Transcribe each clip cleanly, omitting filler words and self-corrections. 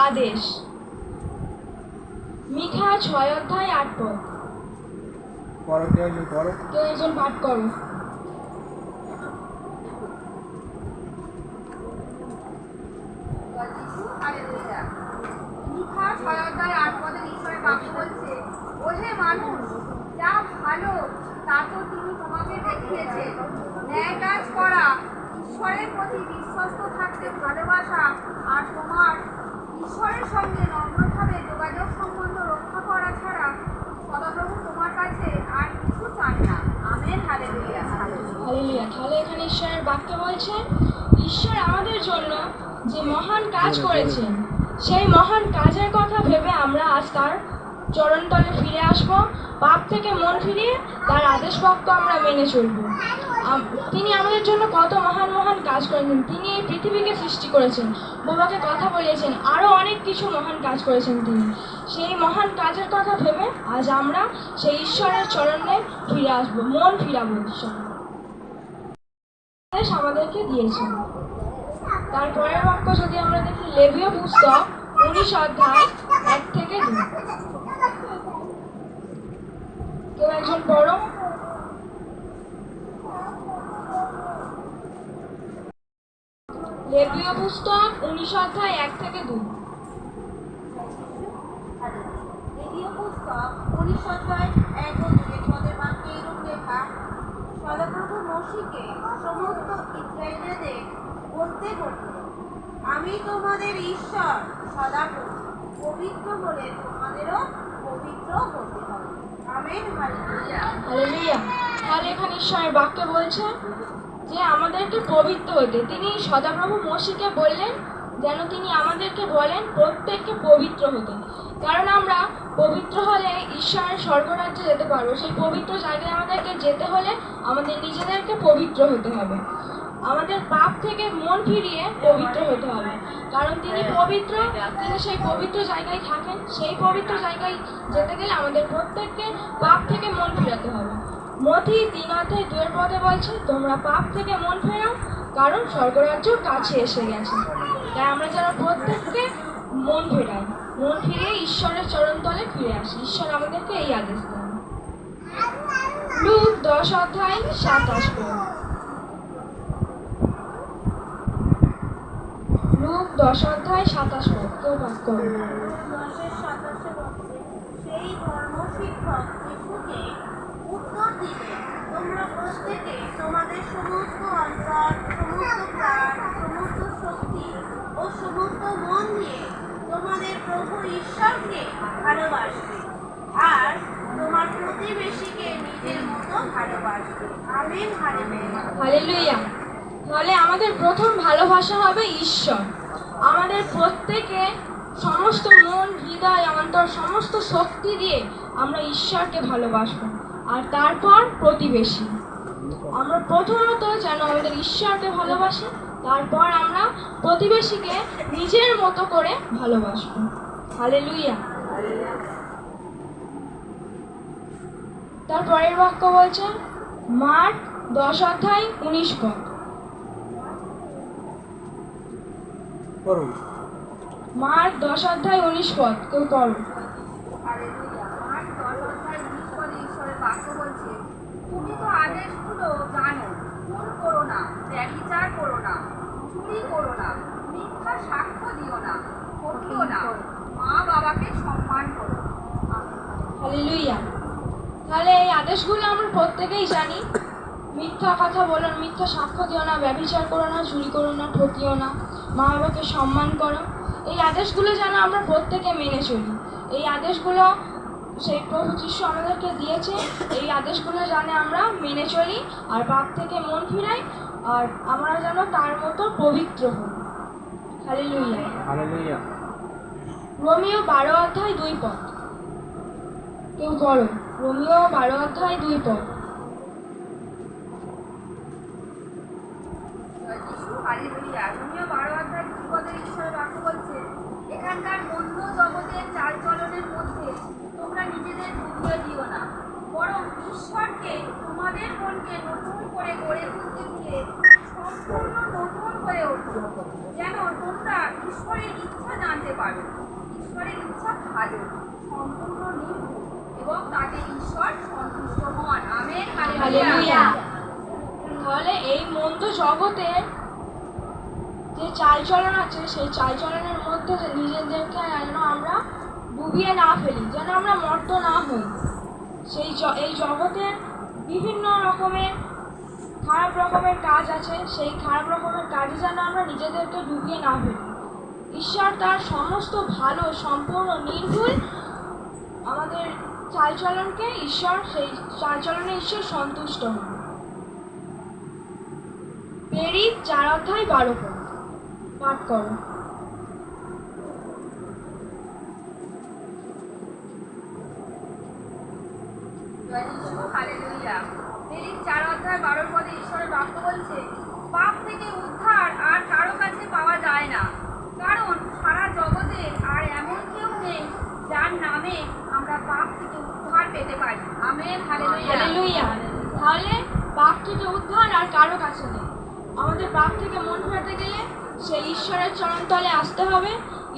আদেশ। মিঠা 6 অধ্যায় 8 পদ। কেউ একজন পাঠ করো। মিঠা 6 অধ্যায় 8 পদে ঈশ্বরের বাক্য বলছে, ওহে মানুষ, যা ভালো তা তো তিনি তোমাকে দেখিয়েছেন। ন্যায় কাজ করা, ঈশ্বরের প্রতি বিশ্বস্ত থাকতে ভালোবাসা, আর তোমার ঈশ্বরের সঙ্গে নম্রভাবে যোগাযোগ সম্বন্ধ রক্ষা করা ছাড়া সদাপ্রভু তোমার কাছে আর কিছু চান না। Amen, hallelujah. হালেলুয়া। তাহলে এখানে ঈশ্বরের বাক্য বলছে, ঈশ্বর আমাদের জন্য যে মহান কাজ করেছেন, সেই মহান কাজের কথা ভেবে আমরা আজ তার চরণতলে ফিরে আসব। পাপ থেকে মন ফিরিয়ে তার আদেশ বাক্য আমরা মেনে চলব। তিনি আমাদের জন্য কত মহান মহান কাজ করেছেন। তিনি এই পৃথিবীকে সৃষ্টি করেছেন, বাবাকে কথা বলিয়েছেন, আরও অনেক কিছু মহান কাজ করেছেন তিনি। সেই মহান কাজের কথা ভেবে আজ আমরা সেই ঈশ্বরের চরণে ফিরে আসবো, মন ফিরাবো। ঈশ্বর আমাদেরকে দিয়েছেন। তারপরের বাক্য যদি আমরা দেখি, লেবীয় পুস্তক 19 অধ্যায় 1 থেকে 2। কেউ একজন পড়ো। লেবীয় পুস্তক 19 অধ্যায় 1 থেকে 2। লেবীয় পুস্তক 19 অধ্যায় 1 ও 2 পদের বাক্যে এরূপ লেখা, সদাপ্রভু মোশিকে সমস্ত ইসরায়েলদের বলতে বলল, আমি তোমাদের ঈশ্বর সদাপ্রভু, পবিত্র বলে তোমাদেরও পবিত্র হতে হবে। Amen, hallelujah. হালেলুয়া। তাহলে এখানে ঈশ্বরের বাক্য বলছে যে আমাদেরকে পবিত্র হতে। তিনি সদাপ্রভু মোশিকে বললেন যেন তিনি আমাদেরকে বলেন প্রত্যেককে পবিত্র হতে, কারণ আমরা পবিত্র হলে ঈশ্বরের স্বর্গরাজ্যে যেতে পারবো। সেই পবিত্র জায়গায় আমাদেরকে যেতে হলে আমাদের নিজেদেরকে পবিত্র হতে হবে। আমাদের পাপ থেকে মন ফিরিয়ে পবিত্র হতে হবে, কারণ তিনি পবিত্র। তিনি সেই পবিত্র জায়গায় থাকেন। সেই পবিত্র জায়গায় যেতে গেলে আমাদের প্রত্যেককে পাপ থেকে মন ফিরাতে হবে। মথি 3 অধ্যায় 2 পদে বলছে, তোমরা পাপ থেকে মন ফেরাও, কারণ স্বর্গরাজ্য কাছে এসে গেছে। তাই আমরা যেন প্রত্যেককে মন ফেরাই, মন ফিরিয়ে ঈশ্বরের চরণতলে ফিরে আসি। ঈশ্বর আমাদেরকে এই আদেশ দেন। লুক 10 অধ্যায় 27 পদ। লুক 10 অধ্যায় 27 পদ। কেউ পাঠ করো। 10:27 বলছে, সেই ধর্মশিক্ষক যিশুকে উত্তর দিলে, তোমরা প্রত্যেকে তোমাদের সমস্ত অন্তর, সমস্ত প্রাণ, সমস্ত শক্তি ও সমস্ত মন দিয়ে তোমাদের প্রভু ঈশ্বরকে ভালোবাসবে, আর তোমার প্রতিবেশীকে নিজের মতো ভালোবাসবে। Amen, hallelujah. হালেলুয়া। তাহলে আমাদের প্রথম ভালোবাসা হবে ঈশ্বর। আমাদের প্রত্যেকে সমস্ত মন, হৃদয়, অন্তর, সমস্ত শক্তি দিয়ে আমরা ঈশ্বরকে ভালোবাসবো, আর তারপর প্রতিবেশী। আমরা প্রথমত যেন আমাদের ঈশ্বরকে ভালোবাসি, তারপর আমরা প্রতিবেশীকে নিজের মতো করে ভালোবাসবো। হালেলুয়া। তারপরের বাক্য বলছে মার্ক 10 অধ্যায় 19 পদ। মার্ক 10 অধ্যায় 19 পদ। কেউ পড়ো। হালেলুয়া। মার্ক 10 অধ্যায় 19 পদে ঈশ্বরের বাক্য বলছে, তুমি তো আদেশগুলো জানো, খুন করো না, ব্যভিচার করো না, চুরি করো না, মিথ্যা সাক্ষ্য দিও না, ঠকিও না, মা বাবাকে সম্মান করো। হালেলুয়া। তাহলে এই আদেশগুলো আমরা প্রত্যেকেই জানি। মিথ্যা কথা বলো না, মিথ্যা সাক্ষ্য দিও না, ব্যভিচার করো না, চুরি করো না, ঠকিও না, মা বাবাকে সম্মান করো। এই আদেশগুলো যেন আমরা প্রত্যেকে মেনে চলি। এই আদেশগুলো সেই প্রভু যিশু আমাদেরকে দিয়েছে। এই আদেশগুলো জানে আমরা মেনে চলি, আর পাপ থেকে মন ফিরাই, আর আমরা যেন তার মতো পবিত্র হই। হালেলুয়া। হালেলুয়া। রোমিও 12 অধ্যায় 2 পদ। কেউ পড়ো। রোমিও 12 অধ্যায় 2 পদ। হালেলুয়া। রোমিও 12 অধ্যায় 2 পদে ঈশ্বরের বাক্য বলছে, এখানকার মন্দ জগতের চালচলনের মধ্যে তোমরা নিজেদের ডুবিয়ে দিও না, বরং ঈশ্বরকে তোমাদের মনকে নতুন করে গড়ে তুলতে দিয়ে সম্পূর্ণ নতুন হয়ে ওঠো, যেন তোমরা ঈশ্বরের ইচ্ছা জানতে পেতে পারো। ঈশ্বরের ইচ্ছা ভালো, সম্পূর্ণ নির্ভুল এবং তাতে ঈশ্বর সন্তুষ্ট হন। আমেন। হালেলুয়া। তাহলে এই মন্দ জগতে যে চালচলন আছে সেই চালচলনের মধ্যে যে নিজেদেরকে যেন আমরা ডুবিয়ে না ফেলি, যেন আমরা মত্ত না হই। এই জগতের বিভিন্ন রকমের খারাপ রকমের কাজ আছে, সেই খারাপ রকমের কাজে যেন আমরা নিজেদেরকে ডুবিয়ে না ফেলি। ঈশ্বর তার সমস্ত ভালো, সম্পূর্ণ নির্ভুল আমাদের চালচলনকে সেই চালচলনে ঈশ্বর সন্তুষ্ট হন। প্রেরিত 4:12 পাঠ করো। হালেলুয়া। প্রেরিত 4:12 ঈশ্বরের বাক্য বলছে, পাপ থেকে উদ্ধার আর কারো কাছে পাওয়া যায় না, কারণ সারা জগতে আর এমন কেউ নেই যার নামে আমরা পাপ থেকে উদ্ধার পেতে পারি। আমেন। হালেলুয়া। তাহলে পাপ থেকে উদ্ধার আর কারো কাছে নেই। আমাদের পাপ থেকে মন ফেরাতে গেলে সেই ঈশ্বরের চরণতলে আসতে হবে,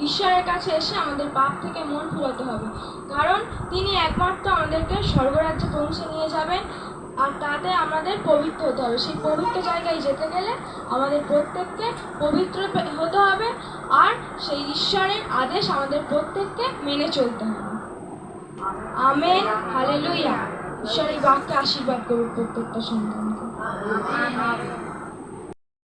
ঈশ্বরের কাছে এসে আমাদের পাপ থেকে মন ফেরাতে হবে, কারণ তিনি একমাত্র আমাদেরকে স্বর্গরাজ্যে পৌঁছে নিয়ে যাবেন। আর তাতে আমাদের পবিত্র হতে হবে। সেই পবিত্র জায়গায় যেতে গেলে আমাদের প্রত্যেককে পবিত্র হতে হবে, আর সেই ঈশ্বরের আদেশ আমাদের প্রত্যেককে মেনে চলতে হবে। আমেন। হালেলুয়া। ঈশ্বরের বাক্যে আশীর্বাদ করুন প্রত্যেকটা সন্তানকে। আমেন।